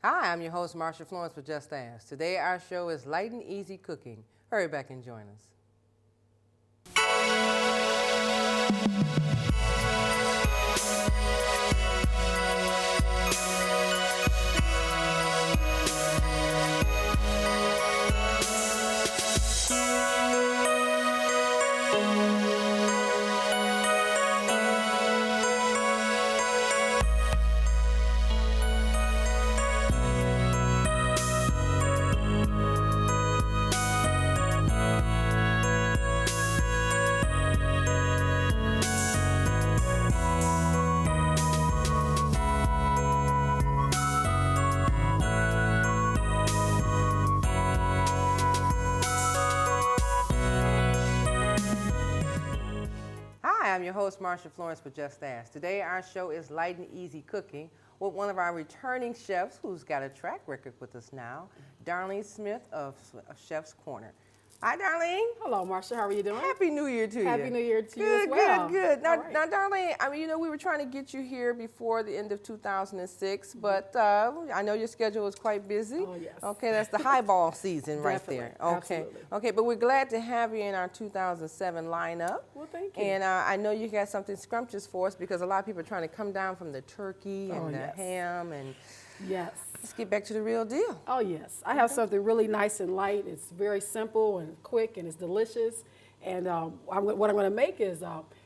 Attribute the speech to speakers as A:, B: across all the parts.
A: Hi, I'm your host, Marsha Florence with Just Ask. Today our show is Light and Easy Cooking. Hurry back and join us. Hi, I'm your host, Marsha Florence with Just Ask. Today our show is Light and Easy Cooking with one of our returning chefs who's got a track record with us now, Darlene Smith of Chef's Corner. Hi, Darlene.
B: Hello, Marsha. How are you doing?
A: Happy New Year to you.
B: Happy New Year to you as well.
A: Good. Now,
B: Right.
A: now, Darlene, I mean, we were trying to get you here before the end of 2006, but I know your schedule is quite busy.
B: Oh, yes.
A: Okay, that's the highball season right there.
B: Definitely.
A: Okay.
B: Absolutely.
A: Okay, but we're glad to have you in our 2007 lineup.
B: Well, thank you.
A: And I know you got something scrumptious for us because a lot of people are trying to come down from the turkey and the
B: yes.
A: ham, and
B: Yes.
A: let's get back to the real deal.
B: Oh, yes. I have something really nice and light. It's very simple and quick, and it's delicious. And what I'm going to make is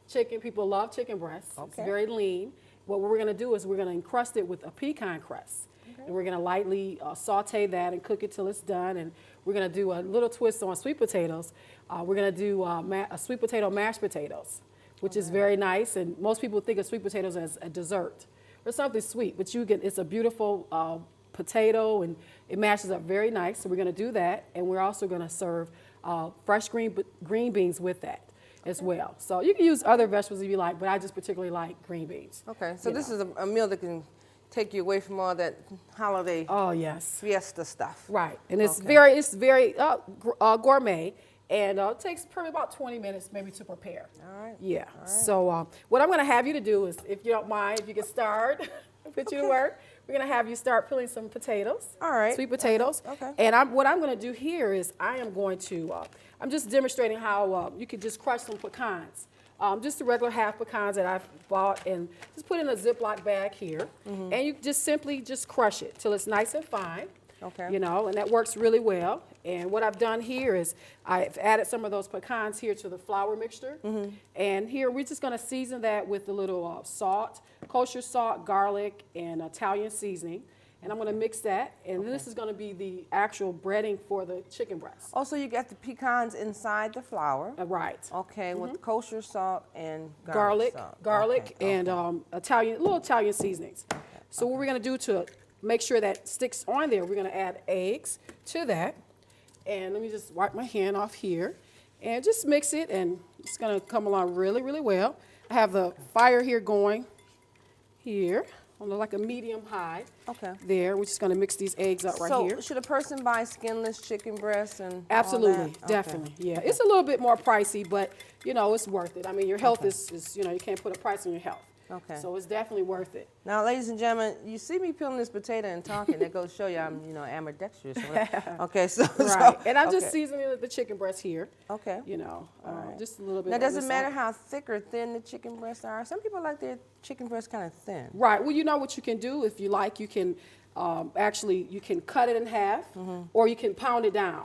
B: chicken. People love chicken breasts. It's
A: Okay.
B: very lean. What we're going to do is we're going to encrust it with a pecan crust. Okay. And we're going to lightly saute that and cook it till it's done. And we're going to do a little twist on sweet potatoes. We're going to do a sweet potato mashed potatoes, which is very nice. And most people think of sweet potatoes as a dessert or something sweet, but it's a beautiful potato, and it mashes up very nice. So we're going to do that, and we're also going to serve fresh green beans with that as well. So you can use other vegetables if you like, but I just particularly like green beans.
A: Okay, so this is a meal that can take you away from all that holiday fiesta stuff.
B: Right, and it's very gourmet. And it takes probably about 20 minutes maybe to prepare.
A: All right.
B: Yeah.
A: All right.
B: So what I'm going to have you to do is, if you don't mind, if you can start, put you to work, we're going to have you start peeling some potatoes.
A: All right.
B: Sweet potatoes.
A: Okay.
B: And what I'm going to do here is I'm just demonstrating how you can just crush some pecans. Just the regular half pecans that I've bought, and just put in a Ziploc bag here. Mm-hmm. And you just simply crush it till it's nice and fine.
A: Okay.
B: You know, and that works really well. And what I've done here is I've added some of those pecans here to the flour mixture. Mm-hmm. And here we're just going to season that with a little salt, kosher salt, garlic, and Italian seasoning. And I'm going to mix that. And this is going to be the actual breading for the chicken breast.
A: Also, you got the pecans inside the flour.
B: Right.
A: Okay, with kosher salt and
B: Garlic,
A: Okay.
B: and little Italian seasonings.
A: Okay.
B: So what we're going to do to make sure that sticks on there, we're going to add eggs to that. And let me just wipe my hand off here and just mix it, and it's going to come along really, really well. I have the fire here going here on like a medium high.
A: Okay.
B: There, we're just going to mix these eggs up right here.
A: So should a person buy skinless chicken breasts and
B: Absolutely,
A: all that?
B: definitely,
A: Okay.
B: yeah. It's a little bit more pricey, but you know, it's worth it. I mean, your health is you can't put a price on your health.
A: Okay.
B: So it's definitely worth it.
A: Now, ladies and gentlemen, you see me peeling this potato and talking. That goes to show you I'm, ambidextrous. Okay, so
B: Right, and I'm
A: okay.
B: just seasoning the chicken breast here.
A: Okay.
B: You know,
A: right.
B: just a little bit.
A: Now,
B: on
A: does
B: this
A: it matter
B: side.
A: how thick or thin the chicken breasts are? Some people like their chicken breasts kind of thin.
B: Right. Well, you know what you can do if you like. You can you can cut it in half, or you can pound it down.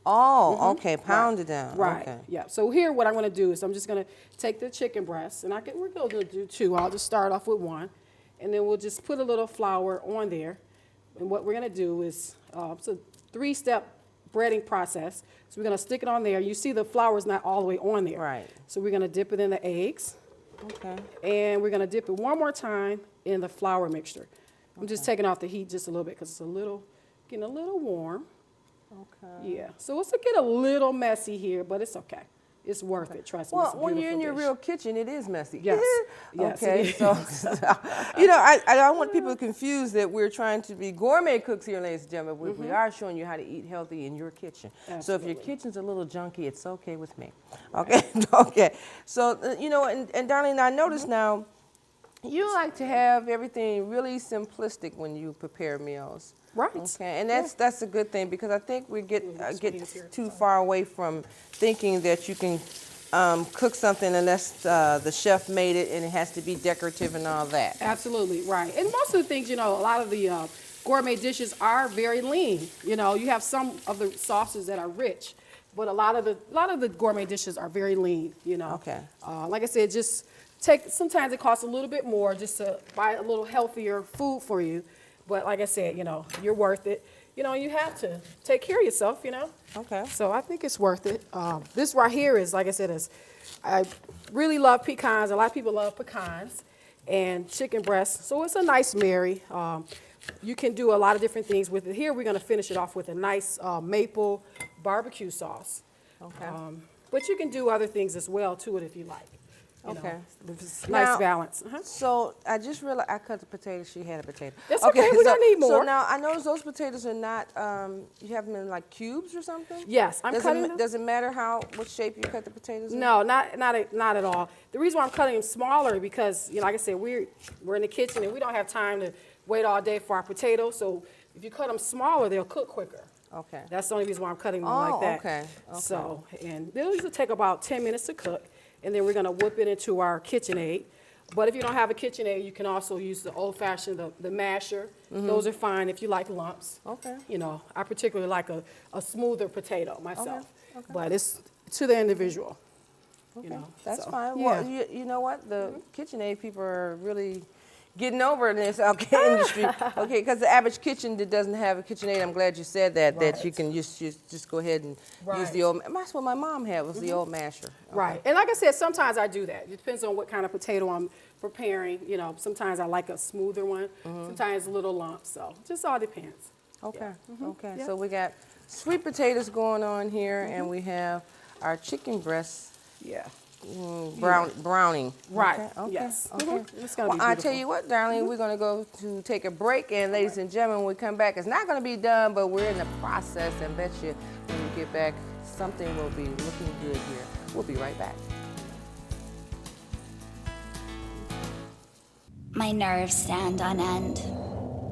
A: Oh, okay, pound it down.
B: Right.
A: Okay.
B: Yeah. So here, what I'm going to do is I'm just going to take the chicken breast, and we're going to do two. I'll just start off with one, and then we'll just put a little flour on there. And what we're going to do is it's a 3-step breading process. So we're going to stick it on there. You see the flour is not all the way on there.
A: Right.
B: So we're going to dip it in the eggs.
A: Okay.
B: And we're going to dip it one more time in the flour mixture. I'm just taking off the heat just a little bit because it's getting a little warm.
A: Okay.
B: Yeah. So it's get a little messy here, but it's okay. It's worth it. Trust me.
A: Well,
B: It's a
A: when you're in
B: beautiful
A: your
B: dish.
A: real kitchen, it is messy.
B: Yes. Yes,
A: Okay.
B: it is.
A: So, I don't want people confused that we're trying to be gourmet cooks here, ladies and gentlemen. We are showing you how to eat healthy in your kitchen.
B: Absolutely.
A: So if your kitchen's a little junky, it's okay with me. Okay. Okay. So and Darlene, I noticed now You like to have everything really simplistic when you prepare meals.
B: Right.
A: Okay, and that's a good thing because I think we get too far away from thinking that you can cook something unless the chef made it and it has to be decorative and all that.
B: Absolutely, right. And most of the things, a lot of the gourmet dishes are very lean. You have some of the sauces that are rich, but a lot of the gourmet dishes are very lean.
A: Okay.
B: Like I said, just sometimes it costs a little bit more just to buy a little healthier food for you. But like I said, you're worth it. You have to take care of yourself,
A: Okay.
B: So I think it's worth it. This right here is, like I said, I really love pecans. A lot of people love pecans and chicken breasts. So it's a nice marry. You can do a lot of different things with it. Here we're going to finish it off with a nice maple barbecue sauce.
A: Okay.
B: But you can do other things as well to it if you like.
A: Okay.
B: Nice balance.
A: So I just realized I cut the potato. She had a potato.
B: That's okay. We don't need more.
A: So now I notice those potatoes are not. You have them in like cubes or something.
B: Yes, I'm cutting them.
A: Does it matter what shape you cut the potatoes in?
B: No, not at all. The reason why I'm cutting them smaller because like I said, we're in the kitchen and we don't have time to wait all day for our potatoes. So if you cut them smaller, they'll cook quicker.
A: Okay.
B: That's the only reason why I'm cutting them like that.
A: Okay.
B: So and they'll usually take about 10 minutes to cook. And then we're going to whip it into our KitchenAid. But if you don't have a KitchenAid, you can also use the old-fashioned, the masher. Those are fine if you like lumps.
A: Okay.
B: I particularly like a smoother potato myself.
A: Okay.
B: But it's to the individual.
A: Okay. That's fine.
B: Yeah.
A: Well, you know what? The KitchenAid people are really getting over in this industry. Okay, because the average kitchen that doesn't have a KitchenAid, I'm glad you said that, that you can just go ahead and use the old, that's what my mom had, was the old masher. Okay.
B: Right, and like I said, sometimes I do that. It depends on what kind of potato I'm preparing. Sometimes I like a smoother one, sometimes a little lump, so just all depends.
A: Okay, okay.
B: Yeah.
A: So we got sweet potatoes going on here, and we have our chicken breasts.
B: Yeah.
A: Browning.
B: Right.
A: Okay.
B: Yes.
A: Okay.
B: It's gonna be
A: I
B: beautiful.
A: tell you what, Darlene, we're going to go to take a break, and ladies and gentlemen, when we come back, it's not going to be done, but we're in the process, and bet you when we get back, something will be looking good here. We'll be right back.
C: My nerves stand on end.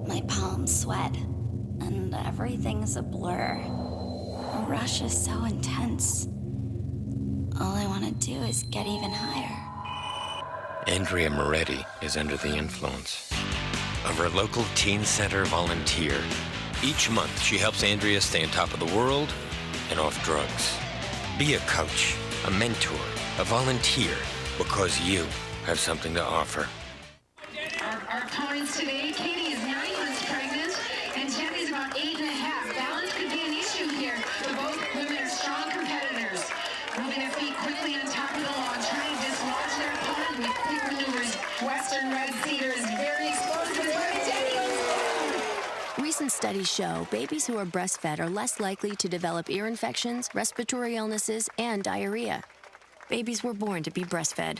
C: My palms sweat, and everything's a blur. The rush is so intense. All I want to do is get even higher.
D: Andrea Moretti is under the influence of her local teen center volunteer. Each month, she helps Andrea stay on top of the world and off drugs. Be a coach, a mentor, a volunteer, because you have something to offer.
E: Our opponents today, Katie is 9 months pregnant, and Jenny's about 8.5. Balance could be an issue here, but both women are strong competitors. Moving their feet quickly on top of the lawn, trying to dislodge their opponent with quick maneuvers. Western Red Cedar is very explosive.
F: Recent studies show babies who are breastfed are less likely to develop ear infections, respiratory illnesses, and diarrhea. Babies were born to be breastfed.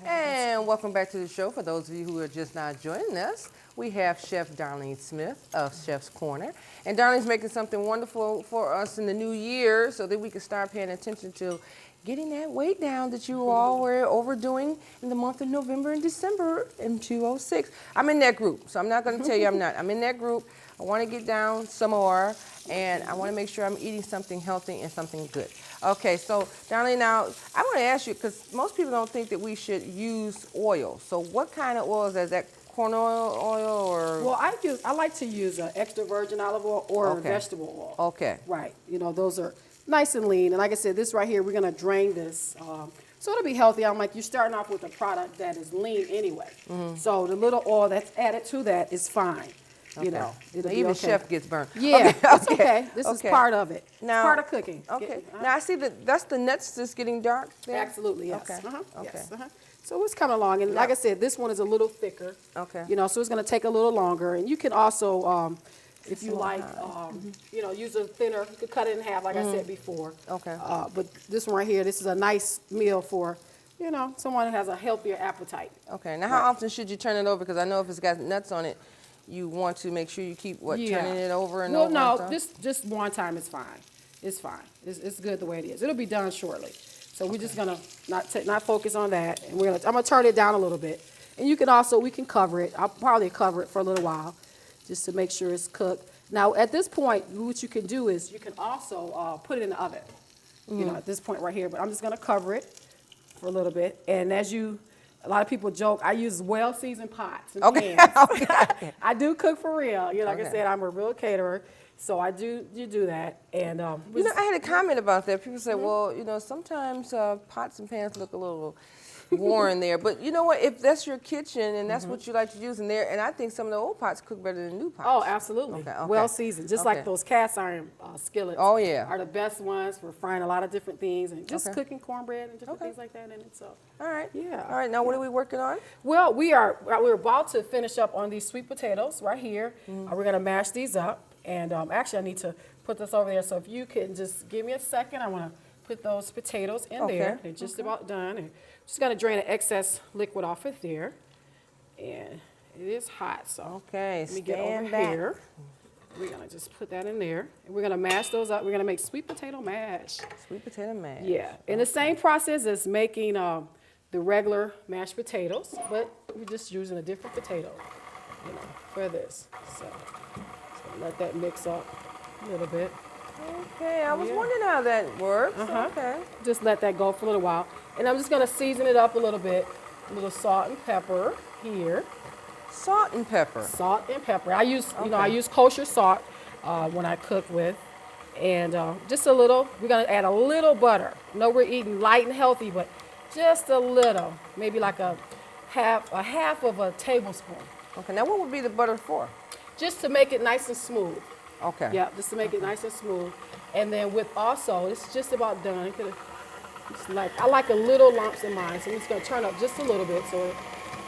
A: And welcome back to the show. For those of you who are just now joining us, we have Chef Darlene Smith of Chef's Corner. And Darlene's making something wonderful for us in the new year so that we can start paying attention to getting that weight down that you all were overdoing in the month of November and December in 2006. I'm in that group, so I'm not going to tell you I'm not. I'm in that group. I want to get down some more, and I want to make sure I'm eating something healthy and something good. Okay, so Darlene, now I want to ask you, because most people don't think that we should use oil. So what kind of oil is that? Is that corn oil or?
B: Well, I like to use extra virgin olive oil or vegetable oil.
A: Okay.
B: Right. Those are nice and lean. And like I said, this right here, we're going to drain this. So it'll be healthy. I'm like, you're starting off with a product that is lean anyway. So the little oil that's added to that is fine. It'll be
A: even
B: okay.
A: chef gets burned.
B: Yeah, it's okay. This is part of it.
A: Now,
B: it's part of cooking.
A: Okay. Now I see that's the nuts that's getting dark there?
B: Absolutely, yes.
A: Okay. Okay.
B: Yes. So it's coming along, and like I said, this one is a little thicker.
A: Okay.
B: So it's going to take a little longer, and you can also, if you like, use a thinner. You could cut it in half, like I said before.
A: Okay.
B: But this one right here, this is a nice meal for, someone that has a healthier appetite.
A: Okay. Now, how often should you turn it over? Because I know if it's got nuts on it, you want to make sure you keep turning it over and over.
B: Well, no, just one time is fine. It's fine. It's good the way it is. It'll be done shortly. So we're just gonna not focus on that, and I'm gonna turn it down a little bit. And you can also, we can cover it. I'll probably cover it for a little while, just to make sure it's cooked. Now at this point, what you can do is you can also put it in the oven. You know, at this point right here. But I'm just gonna cover it for a little bit. And a lot of people joke, I use well-seasoned pots and pans.
A: Okay.
B: I do cook for real. You know, like I
A: Okay.
B: said, I'm a real caterer. So I do that, and
A: You know, I had a comment about that. People say, well, you know, sometimes pots and pans look a little worn there. But you know what? If that's your kitchen and that's what you like to use in there, and I think some of the old pots cook better than new pots.
B: oh, absolutely,
A: Okay.
B: well seasoned, just like those cast iron skillets.
A: Oh, yeah.
B: are the best ones for frying a lot of different things and just
A: Okay.
B: cooking cornbread and different
A: Okay.
B: things like that in it. So,
A: All right.
B: Yeah.
A: All right. Now, what are we working on?
B: well, we're about to finish up on these sweet potatoes right here. We're gonna mash these up, and actually, I need to put this over there. So if you can just give me a second, I want to put those potatoes in there. They're just about done. And just got to drain the excess liquid off of there. And it is hot, so
A: Okay,
B: let me get over
A: stand back.
B: here. We're going to just put that in there. And we're going to mash those up. We're going to make sweet potato mash.
A: Sweet potato mash.
B: Yeah, and the same process as making the regular mashed potatoes, but we're just using a different potato, you know, for this. So let that mix up a little bit.
A: Okay, I was
B: Yeah.
A: wondering how that works. Okay.
B: Just let that go for a little while. And I'm just gonna season it up a little bit. A little salt and pepper here.
A: Salt and pepper.
B: Salt and pepper. I use, you know, I
A: Okay.
B: use kosher salt when I cook with. And just a little, we're gonna add a little butter. I know we're eating light and healthy, but just a little, maybe like a half of a tablespoon.
A: Okay, now what would be the butter for?
B: Just to make it nice and smooth.
A: Okay.
B: Yeah, just to make it nice and smooth. And then with also, it's just about done. I like a little lumps in mine, so I'm just gonna turn up just a little bit so it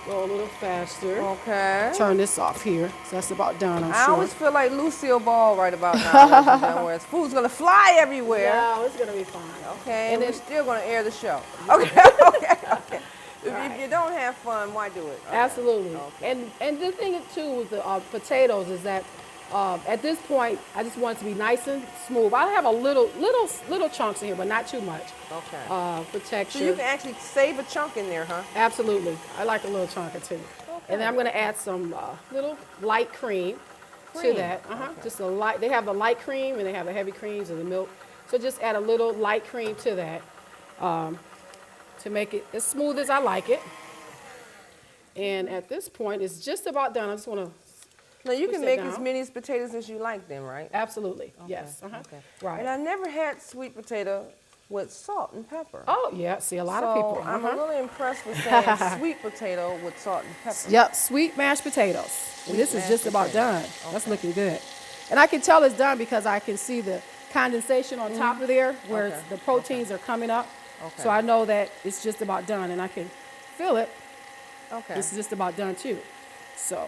B: go a little faster.
A: Okay.
B: Turn this off here, so that's about done, I'm
A: I
B: sure.
A: always feel like Lucille Ball right about now, where food's gonna fly everywhere.
B: No, it's gonna be fine.
A: Okay,
B: And
A: and we're
B: then-
A: still gonna air the show. Okay, okay. If you don't have fun, why do it? Okay.
B: Absolutely. And the thing too with the potatoes is that at this point, I just want it to be nice and smooth. I have a little chunks in here, but not too much.
A: Okay.
B: For texture.
A: So you can actually save a chunk in there, huh?
B: Absolutely. I like a little chunk or two. And then I'm going to add some little light cream to that. Just a light. They have the light cream and they have the heavy creams and the milk. So just add a little light cream to that to make it as smooth as I like it. And at this point, it's just about done. I just want to.
A: Now you
B: Push
A: can
B: it
A: make
B: down.
A: as many potatoes as you like then, right?
B: Absolutely. Yes.
A: Okay.
B: Right.
A: And I never had sweet potato with salt and pepper.
B: Oh, yeah. See, a lot of people.
A: I'm really impressed with saying sweet potato with salt and pepper.
B: Yep, sweet mashed potatoes. And this is
A: mashed
B: just about done. That's looking good. And I can tell it's done because I can see the condensation on top of there where
A: Okay.
B: the proteins are coming up.
A: Okay.
B: So I know that it's just about done and I can feel it.
A: Okay.
B: It's just about done too. So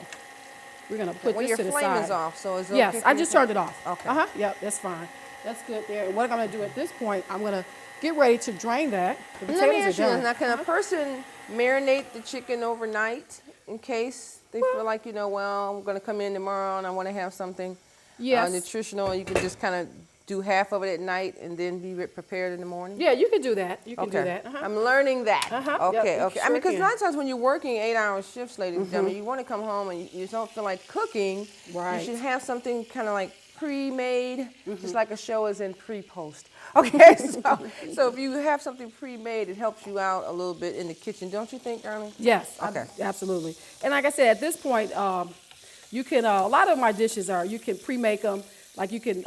B: we're going to put
A: Well,
B: this
A: your
B: to the
A: flame
B: side.
A: is off, so is it
B: Yes,
A: okay
B: I
A: for
B: just
A: you to-
B: turned it off.
A: Okay.
B: Yep, that's fine. That's good there. And what I'm going to do at this point, I'm going to get ready to drain that. The
A: Let me
B: potatoes
A: ask
B: are
A: you
B: done.
A: this. Now, can a person marinate the chicken overnight in case they feel like, well, I'm going to come in tomorrow and I want to have something
B: Yes.
A: nutritional, and you can just kind of do half of it at night and then be prepared in the morning?
B: Yeah, you can do that. You can
A: Okay.
B: do that.
A: I'm learning that.
B: Yep,
A: Okay,
B: you
A: okay. I
B: sure
A: mean, because a
B: can.
A: lot of times when you're working 8-hour shifts, ladies and gentlemen, you want to come home and you don't feel like cooking.
B: Right.
A: You should have something kind of like pre-made, just like a show is in pre-post. Okay, so if you have something pre-made, it helps you out a little bit in the kitchen, don't you think, Darlene?
B: Yes,
A: Okay.
B: absolutely. And like I said, at this point, you can, a lot of my dishes are, you can pre-make them, like you can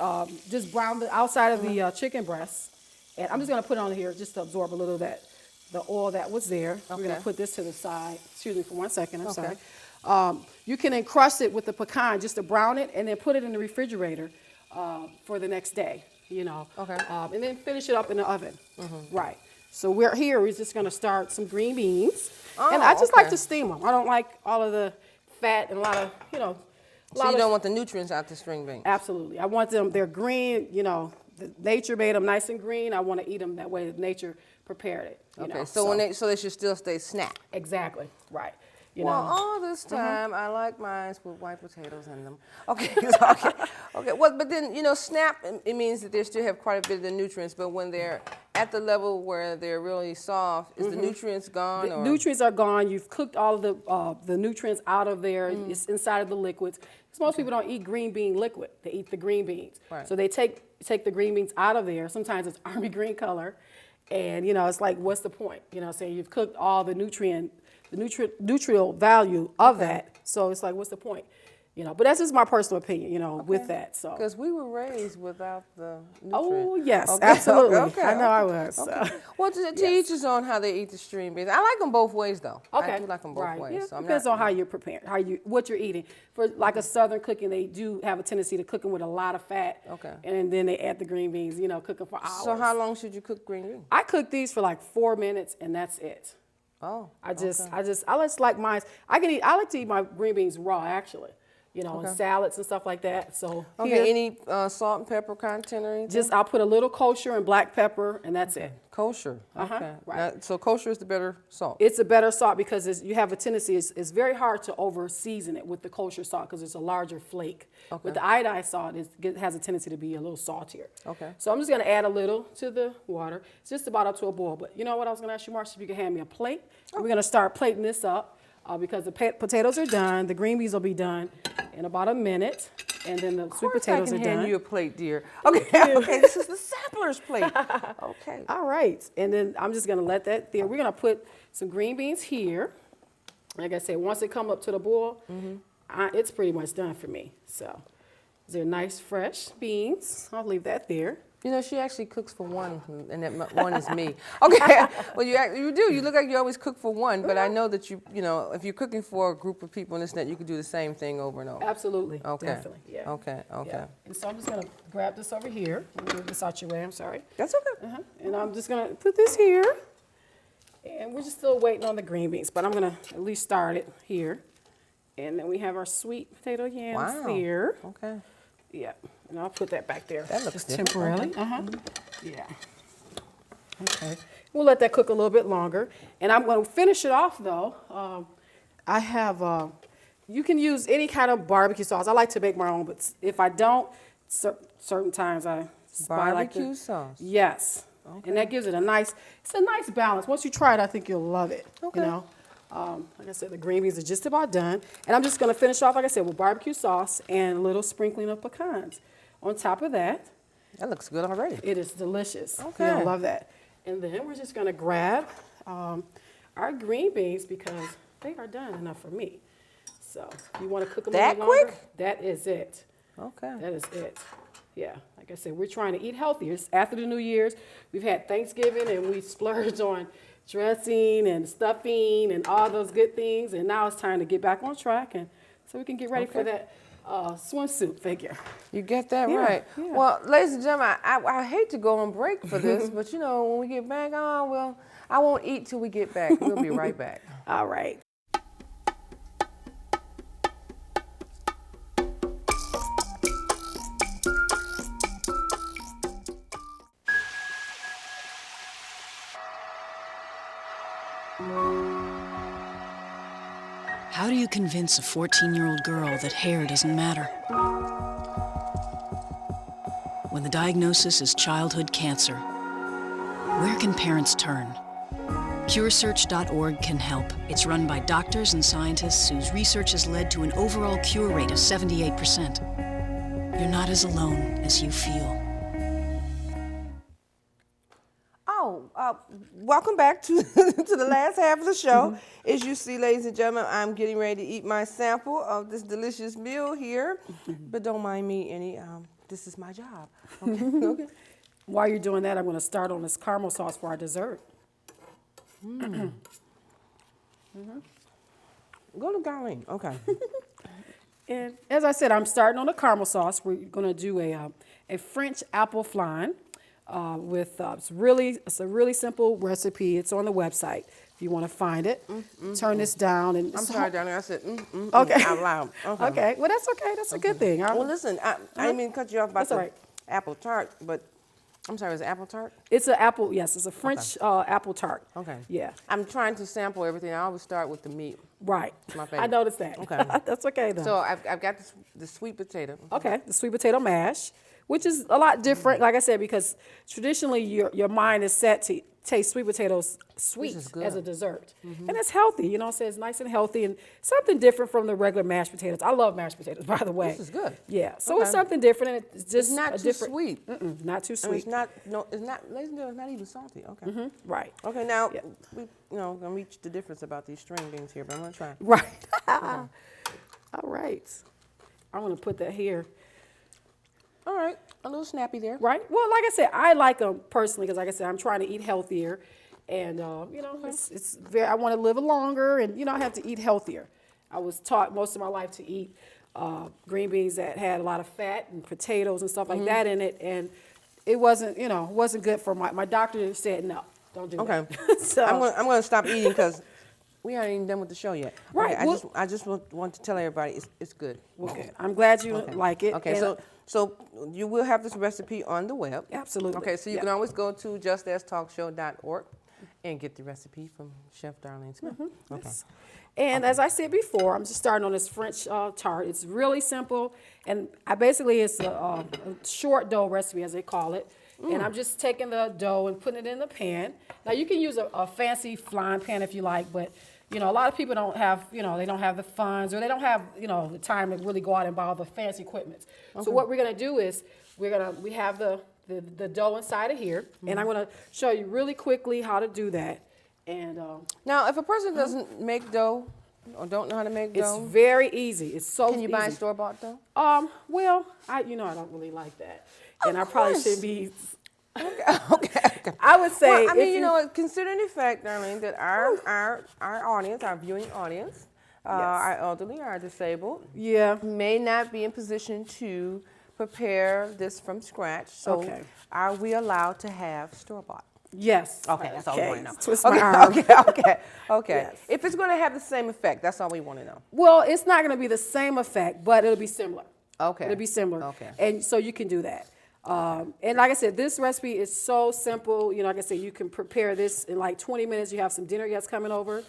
B: just brown the outside of the chicken breast. And I'm just gonna put it on here just to absorb a little of that, the oil that was there. We're gonna
A: Okay.
B: put this to the side. Excuse me for 1 second, I'm
A: Okay.
B: sorry. You can encrust it with the pecan just to brown it and then put it in the refrigerator for the next day,
A: Okay.
B: and then finish it up in the oven. Right. So we're just gonna start some green beans. And I just like
A: okay.
B: to steam them. I don't like all of the fat and a lot of,
A: So you don't want the nutrients out the string beans?
B: Absolutely. I want them, they're green, the nature made them nice and green. I want to eat them that way that nature prepared it.
A: Okay, so they should still stay snap.
B: Exactly, right. You
A: Well,
B: know.
A: all this time, I like mine with white potatoes in them. Okay, okay. Well, but then, snap, it means that they still have quite a bit of the nutrients, but when they're at the level where they're really soft, is the nutrients gone?
B: The nutrients are gone. You've cooked all of the nutrients out of there. It's inside of the liquids. Because most people don't eat green bean liquid. They eat the green beans.
A: Right.
B: So they take the green beans out of there. Sometimes it's army green color. And, it's like, what's the point? Saying you've cooked all the nutrient value of that. So it's like, what's the point? But that's just my personal opinion, with that. So.
A: Because we were raised without the nutrient.
B: Oh, yes,
A: Okay,
B: absolutely.
A: okay,
B: I know I was.
A: Okay.
B: So.
A: Well, to each his own how they eat the string beans. I like them both ways, though.
B: Okay.
A: I do like them both
B: right.
A: ways.
B: Yeah,
A: So
B: depends on how you're preparing, what you're eating. For like a Southern cooking, they do have a tendency to cook them with a lot of fat.
A: Okay.
B: And then they add the green beans, cook them for hours.
A: So how long should you cook green beans?
B: I cook these for like 4 minutes, and that's it.
A: Oh.
B: I just like mine. I like to eat my green beans raw, actually. And salads and stuff like that. So
A: Okay.
B: here,
A: Any salt and pepper content or anything?
B: I'll put a little kosher and black pepper, and that's it.
A: Kosher. Okay.
B: right.
A: Now, so kosher is the better salt.
B: It's a better salt because you have a tendency, it's very hard to over season it with the kosher salt because it's a larger flake.
A: Okay.
B: With the iodized salt, it has a tendency to be a little saltier.
A: Okay.
B: So I'm just going to add a little to the water. It's just about up to a boil. But you know what I was going to ask you, Marcia, if you could hand me a plate. We're going to start plating this up because the potatoes are done. The green beans will be done in about a minute. And then the sweet potatoes
A: I
B: are
A: can
B: done.
A: hand you a plate, dear. Okay, okay, this is the sampler's plate. Okay.
B: All right, and then I'm just gonna let that there. We're gonna put some green beans here. Like I said, once it come up to the boil, it's pretty much done for me. So, they're nice fresh beans. I'll leave that there.
A: She actually cooks for one, and that one is me. Okay, well, you do. You look like you always cook for one, but I know that if you're cooking for a group of people and this and that, you could do the same thing over and over.
B: Absolutely,
A: Okay.
B: definitely, yeah.
A: Okay, okay.
B: Yeah. And so I'm just gonna grab this over here. Move this out your way, I'm sorry.
A: That's okay.
B: And I'm just gonna put this here. And we're just still waiting on the green beans, but I'm gonna at least start it here. And then we have our sweet potato yams here.
A: Okay.
B: Yeah, and I'll put that back there.
A: That looks
B: just
A: different.
B: temporarily. Yeah. Okay. We'll let that cook a little bit longer. And I'm going to finish it off though. I have, you can use any kind of barbecue sauce. I like to make my own, but if I don't, certain times I buy like
A: Barbecue sauce.
B: Yes.
A: Okay.
B: And that gives it a nice balance. Once you try it, I think you'll love it.
A: Okay.
B: Like I said, the green beans are just about done. And I'm just going to finish off, like I said, with barbecue sauce and a little sprinkling of pecans. On top of that,
A: That looks good already.
B: it is delicious.
A: Okay.
B: I love that. And then we're just going to grab our green beans because they are done enough for me. So if you want to cook them a
A: That
B: little longer,
A: quick?
B: that is it.
A: Okay.
B: That is it. Yeah, like I said, we're trying to eat healthier. It's after the New Year's, we've had Thanksgiving and we splurged on dressing and stuffing and all those good things. And now it's time to get back on track and so we can get ready for that swimsuit figure.
A: You get that
B: Yeah,
A: right.
B: yeah.
A: Well, ladies and gentlemen, I hate to go on break for this, but when we get back on, well, I won't eat till we get back. We'll be right back.
B: All right.
G: How do you convince a 14-year-old girl that hair doesn't matter? When the diagnosis is childhood cancer, where can parents turn? CureSearch.org can help. It's run by doctors and scientists whose research has led to an overall cure rate of 78%. You're not as alone as you feel.
A: Welcome back to the last half of the show. As you see, ladies and gentlemen, I'm getting ready to eat my sample of this delicious meal here. But don't mind me any, this is my job. Okay. Okay.
B: While you're doing that, I'm going to start on this caramel sauce for our dessert.
A: Go to Darlene. Okay.
B: And as I said, I'm starting on the caramel sauce. We're going to do a French apple flan with it's a really simple recipe. It's on the website if you want to find it. Turn this down and
A: I'm sorry, Darlene. I said
B: Okay.
A: out loud. Okay.
B: Okay, well that's okay. That's a good thing.
A: Well, listen, I didn't mean to cut you off about
B: That's all
A: the
B: right.
A: apple tart, but I'm sorry, is it apple tart?
B: It's an apple, yes, it's a French apple tart.
A: Okay.
B: Yeah.
A: I'm trying to sample everything. I always start with the meat.
B: Right.
A: My favorite.
B: I noticed that.
A: Okay.
B: That's okay though.
A: So I've got the sweet potato.
B: Okay, the sweet potato mash, which is a lot different, like I said, because traditionally your mind is set to taste sweet potatoes sweet
A: is good.
B: as a dessert. And it's healthy, you know, so it's nice and healthy and something different from the regular mashed potatoes. I love mashed potatoes, by the way.
A: This is good.
B: Yeah, so
A: Okay.
B: it's something different and it's just
A: It's not
B: a
A: too
B: different,
A: sweet.
B: not too
A: And
B: sweet.
A: it's not, no, it's not, ladies and gentlemen, it's not even salty. Okay.
B: Right.
A: Okay, now,
B: Yeah.
A: we, gonna reach the difference about these string beans here, but I'm gonna try.
B: Right. All right. I'm gonna put that here.
A: All right, a little snappy there.
B: Right. Well, like I said, I like them personally because, like I said, I'm trying to eat healthier, and you know, it's very. I want to live longer, and you know, I have to eat healthier. I was taught most of my life to eat green beans that had a lot of fat and potatoes and stuff like that in it, and it wasn't, you know, wasn't good for my doctor said no, don't do
A: Okay.
B: that. So
A: I'm gonna stop eating because we aren't even done with the show yet.
B: Right,
A: Okay,
B: well-
A: I just want to tell everybody it's good.
B: okay. I'm glad you like it.
A: Okay,
B: and-
A: so you will have this recipe on the web.
B: Absolutely.
A: Okay, so you
B: Yeah.
A: can always go to justastalkshow.org and get the recipe from Chef Darlene Smith. Okay.
B: Yes. And as I said before, I'm just starting on this French tart. It's really simple, and it's a short dough recipe, as they call it. And I'm just taking the dough and putting it in the pan. Now you can use a fancy flying pan if you like, but you know, a lot of people don't have, you know, they don't have the funds or they don't have, you know, the time to really go out and buy all the fancy equipment. So what we're gonna do is we have the dough inside of here, and I'm gonna show you really quickly how to do that. And
A: Now, if a person doesn't make dough or don't know how to make
B: it's
A: dough,
B: very easy. It's so
A: can you buy
B: easy.
A: store-bought dough?
B: Well, I don't really like that, and I probably
A: course.
B: shouldn't be.
A: Okay.
B: I would say,
A: Well, I mean,
B: if
A: you know, considering the fact, Darlene, that our audience, our viewing audience, our elderly, our disabled,
B: yeah,
A: may not be in position to prepare this from scratch. So,
B: Okay.
A: are we allowed to have store-bought?
B: yes.
A: Okay, that's all we want to know.
B: Twist my arm.
A: Okay.
B: Yes.
A: If it's going to have the same effect, that's all we want to know.
B: Well, it's not going to be the same effect, but it'll be similar.
A: Okay.
B: It'll be similar.
A: Okay.
B: And so you can do that. And like I said, this recipe is so simple. You know, like I said, you can prepare this in like 20 minutes. You have some dinner guests coming over,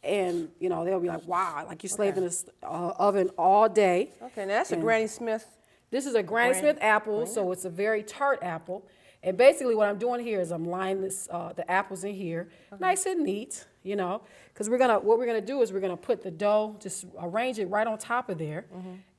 B: and you know they'll be like, "Wow!" Like you slaved in this oven all day.
A: Okay, now that's a Granny Smith.
B: This is a Granny Smith apple, so it's a very tart apple. And basically what I'm doing here is I'm lining the apples in here, nice and neat, you know, because what we're gonna do is we're gonna put the dough, just arrange it right on top of there,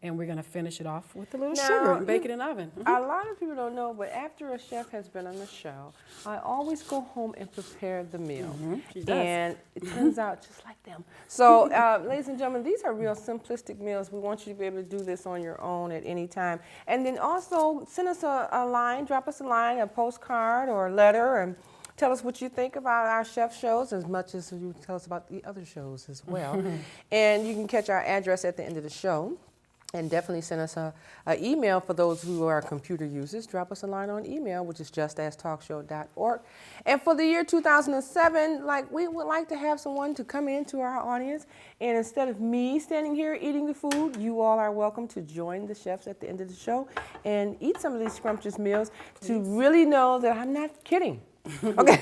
B: and we're gonna finish it off with a little
A: Now,
B: sugar and bake it in the oven.
A: A lot of people don't know, but after a chef has been on the show, I always go home and prepare the meal.
B: She does.
A: And it turns out just like them. So, ladies and gentlemen, these are real simplistic meals. We want you to be able to do this on your own at any time. And then also send us a line, drop us a line, a postcard or a letter, and tell us what you think about our chef shows as much as you tell us about the other shows as well. And you can catch our address at the end of the show. And definitely send us an email for those who are computer users. Drop us a line on email, which is justastalkshow.org. And for the year 2007, we would like to have someone to come into our audience. And instead of me standing here eating the food, you all are welcome to join the chefs at the end of the show and eat some of these scrumptious meals to really know that I'm not kidding. Okay.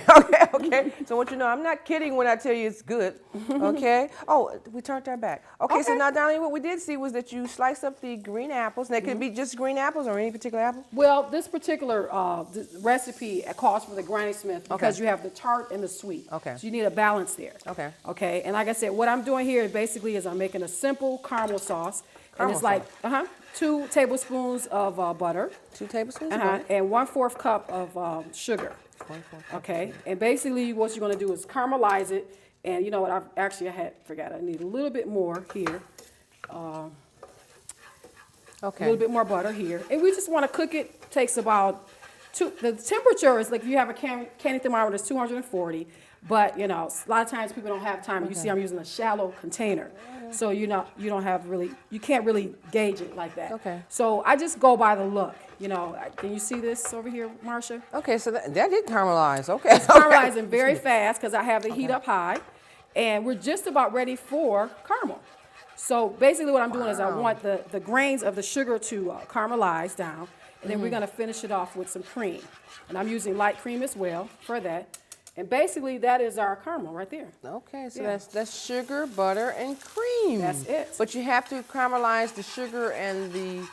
A: So I want you to know I'm not kidding when I tell you it's good. Okay. Oh, we turned our back. Okay. So now, Darlene, what we did see was that you sliced up the green apples. And they could be just green apples or any particular apple.
B: Well, this particular recipe calls for the Granny Smith because you have the tart and the sweet.
A: Okay.
B: So you need a balance there.
A: Okay.
B: Okay. And like I said, what I'm doing here basically is I'm making a simple caramel sauce.
A: Caramel
B: and it's like 2 tablespoons of butter.
A: 2 tablespoons. of butter.
B: And 1/4 cup of sugar. Okay, and basically what you're going to do is caramelize it, and you know what? I need a little bit more here.
A: Okay.
B: A little bit more butter here, and we just want to cook it. Takes about the temperature is like if you have a candy thermometer, it's 240. But you know, a lot of times people don't have time. You see, I'm using a shallow container, so you can't really gauge it like that.
A: Okay.
B: So I just go by the look. You know, can you see this over here, Marcia?
A: Okay, so that did caramelize. Okay.
B: It's caramelizing very fast because I have the heat up high, and we're just about ready for caramel. So basically what I'm doing is I want the grains of the sugar to caramelize down, and then we're going to finish it off with some cream. And I'm using light cream as well for that. And basically, that is our caramel right there.
A: Okay, so
B: Yeah.
A: that's sugar, butter, and cream.
B: That's it.
A: But you have to caramelize the sugar and the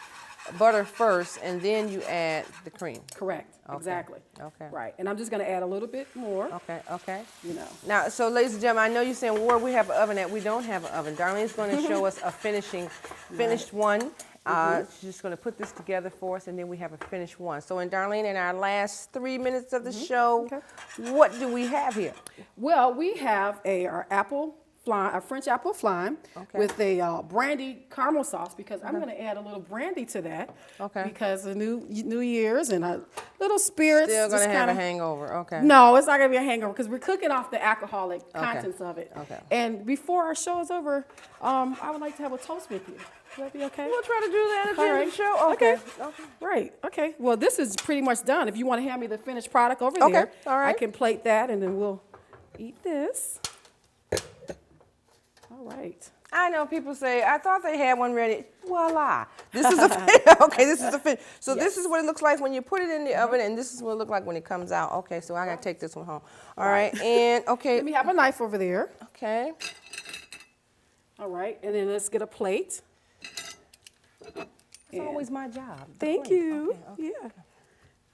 A: butter first, and then you add the cream.
B: Correct.
A: Okay.
B: Exactly.
A: Okay.
B: Right. And I'm just going to add a little bit more.
A: Okay, okay.
B: You know.
A: Now, so ladies and gentlemen, I know you're saying, where we have an oven at. We don't have an oven. Darlene's going to show us a finished one. She's just going to put this together for us, and then we have a finished one. So, Darlene, in our last 3 minutes of the show, what do we have here?
B: Well, we have our French apple flan with a brandy caramel sauce, because I'm going to add a little brandy to that.
A: Okay.
B: Because of New Year's and a little spirits.
A: Still going to have a hangover. Okay.
B: No, it's not going to be a hangover, because we're cooking off the alcoholic contents of it.
A: Okay.
B: And before our show is over, I would like to have a toast with you. Will that be okay?
A: We'll try to do that at the end of the show.
B: Okay. Right. Okay. Well, this is pretty much done. If you want to hand me the finished product over there,
A: all right.
B: I can plate that, and then we'll eat this. All right.
A: I know people say, I thought they had one ready. Voila. This is a okay, this is a finish. So this is what it looks like when you put it in the oven, and this is what it looks like when it comes out. Okay, so I got to take this one home. All right. And okay.
B: Let me have a knife over there.
A: Okay.
B: All right. And then let's get a plate.
A: It's always my job.
B: Thank you. Okay. Yeah.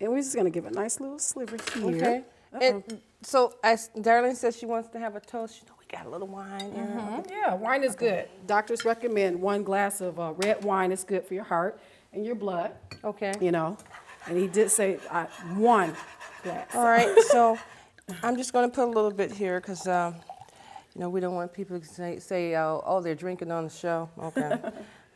B: And we're just going to give a nice little sliver here.
A: Okay. And so, as Darlene says, she wants to have a toast. You know, we got a little wine in it.
B: Yeah, wine is good. Doctors recommend 1 glass of red wine is good for your heart and your blood.
A: Okay.
B: You know, and he did say 1 glass.
A: All right. So, I'm just going to put a little bit here because, you know, we don't want people to say oh, they're drinking on the show. Okay.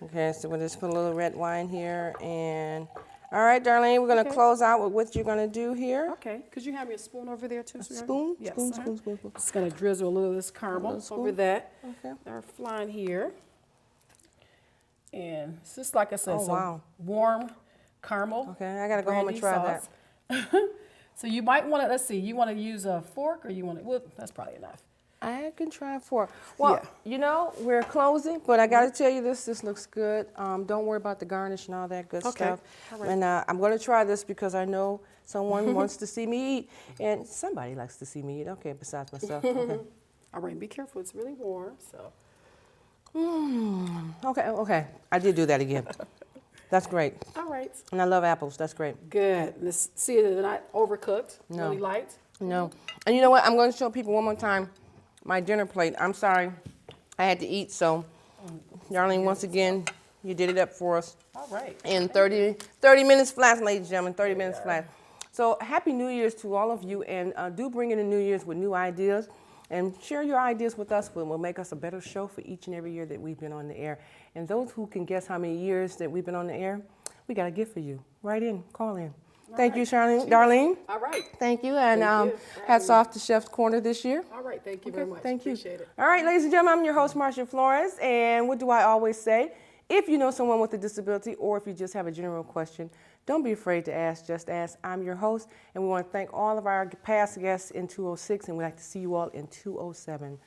A: Okay. So we'll just put a little red wine here, and all right, Darlene, we're going to close out with what you're going to do here.
B: Okay. Could you have me a spoon over there too, sir?
A: Spoon?
B: Yes.
A: Spoon.
B: Just going to drizzle a little of this caramel over that.
A: Okay.
B: Our flan here. And it's just like I said, warm caramel.
A: Okay, I got to go home and try that.
B: So you might want to, let's see, you want to use a fork, or you want to, well, that's probably enough.
A: I can try a fork. Well, you know, we're closing, but I got to tell you this looks good. Don't worry about the garnish and all that good stuff. All right. And I'm going to try this because I know someone wants to see me eat, and somebody likes to see me eat. Okay, besides myself. Okay.
B: All right, be careful. It's really warm, so.
A: Okay. I did do that again. That's great.
B: All right.
A: And I love apples. That's great.
B: Good. Let's see it. They're not overcooked.
A: No.
B: Really light.
A: No. And you know what? I'm going to show people one more time my dinner plate. I'm sorry. I had to eat, so Darlene, once again, you did it up for us.
B: All right.
A: In 30 minutes flat, ladies and gentlemen, 30 minutes flat. So happy New Year's to all of you, and do bring in the New Year's with new ideas, and share your ideas with us. Will make us a better show for each and every year that we've been on the air. And those who can guess how many years that we've been on the air, we got a gift for you. Write in, call in. Thank you, Darlene.
B: All right.
A: Thank you, and hats off to Chef's Corner this year.
B: All right, thank you very much.
A: Thank you.
B: Appreciate it.
A: All right, ladies and gentlemen, I'm your host, Marcia Flores, and what do I always say? If you know someone with a disability, or if you just have a general question, don't be afraid to ask, just ask. I'm your host, and we want to thank all of our past guests in 206, and we'd like to see you all in 207.